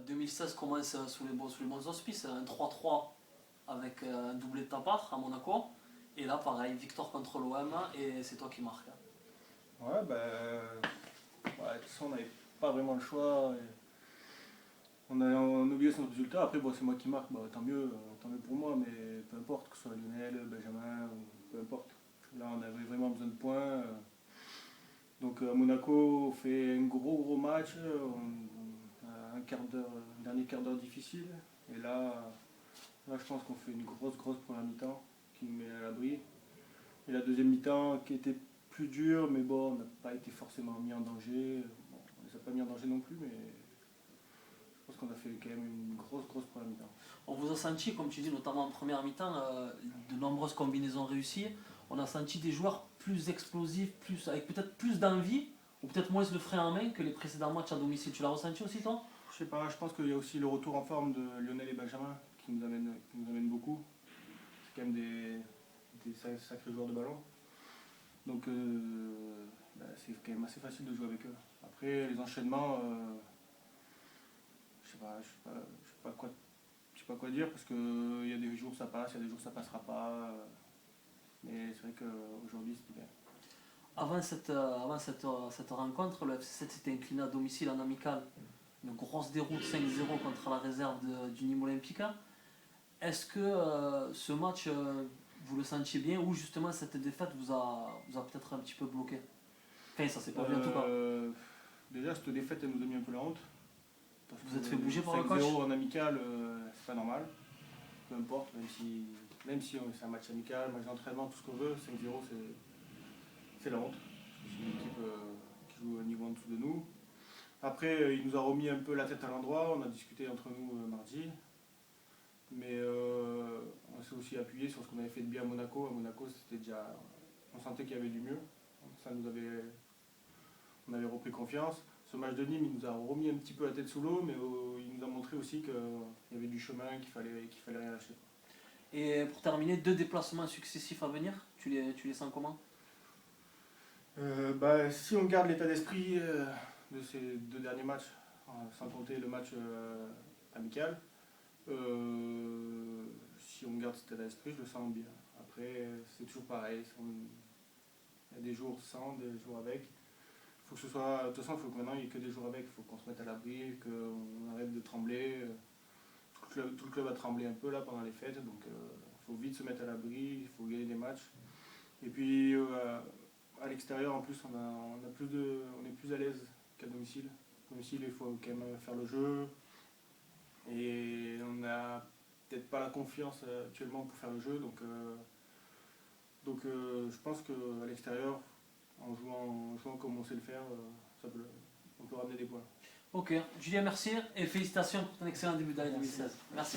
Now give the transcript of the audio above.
2016 commence sous les bons auspices, un 3-3 avec un doublé de ta part à Monaco. Et là, pareil, victoire contre l'OM et c'est toi qui marques. Ouais, de toute façon, on n'avait pas vraiment le choix. On a oublié son résultat. Après, bon, c'est moi qui marque, tant mieux pour moi, mais peu importe, que ce soit Lionel, Benjamin, peu importe. Là, on avait vraiment besoin de points. Donc à Monaco, on fait un gros match. On a un dernier quart d'heure difficile. Et là, je pense qu'on fait une grosse première mi-temps qui nous met à l'abri. Et la deuxième mi-temps qui était plus dure, mais bon, on n'a pas été forcément mis en danger. Bon, on ne les a pas mis en danger non plus, mais je pense qu'on a fait quand même une grosse première mi-temps. On vous a senti, comme tu dis, notamment en première mi-temps, de nombreuses combinaisons réussies. On a senti des joueurs plus explosifs, avec peut-être plus d'envie, ou peut-être moins le frein en main que les précédents matchs à domicile. Tu l'as ressenti aussi, toi? Je sais pas, je pense qu'il y a aussi le retour en forme de Lionel et Benjamin qui nous amène beaucoup. C'est quand même des sacrés joueurs de ballon. Donc c'est quand même assez facile de jouer avec eux. Après les enchaînements, je sais pas quoi dire parce qu'il y a des jours ça passe, il y a des jours ça passera pas. Mais c'est vrai qu'aujourd'hui c'était bien. Avant cette rencontre, le FC 7 s'était incliné à domicile en amical. Une grosse déroute 5-0 contre la réserve du Nîmes Olympica. Est-ce que ce match, vous le sentiez bien ou justement cette défaite vous a peut-être un petit peu bloqué? Enfin, ça s'est pas vu en tout cas. Déjà, cette défaite, elle nous a mis un peu la honte. Parce Vous êtes fait bouger par le coach? 5-0 en amical, c'est pas normal. Peu importe, même si c'est un match amical, match d'entraînement, tout ce qu'on veut, 5-0 c'est la honte. C'est une équipe qui joue au niveau en dessous de nous. Après, il nous a remis un peu la tête à l'endroit, on a discuté entre nous mardi. Mais on s'est aussi appuyé sur ce qu'on avait fait de bien à Monaco. À Monaco, c'était déjà. On sentait qu'il y avait du mieux. On avait repris confiance. Ce match de Nîmes, il nous a remis un petit peu la tête sous l'eau, mais il nous a montré aussi qu'il y avait du chemin, qu'il fallait rien lâcher. Et pour terminer, 2 déplacements successifs à venir, tu les sens comment? Si on garde l'état d'esprit de ces 2 derniers matchs, sans compter le match amical, si on garde cet état d'esprit, je le sens bien. Après, c'est toujours pareil. Il y a des jours sans, des jours avec. Faut que ce soit, de toute façon, il faut que maintenant il n'y ait que des jours avec. Il faut qu'on se mette à l'abri, qu'on arrête de trembler. Tout le club a tremblé un peu là pendant les fêtes, donc il faut vite se mettre à l'abri, il faut gagner des matchs. Et puis à l'extérieur, en plus, on est plus à l'aise qu'à domicile. À domicile, il faut quand même faire le jeu. Et on n'a peut-être pas la confiance actuellement pour faire le jeu. Donc je pense qu'à l'extérieur, en jouant comme on sait le faire, on peut ramener des points. Ok, Julien, merci et félicitations pour ton excellent début d'année 2016. Merci.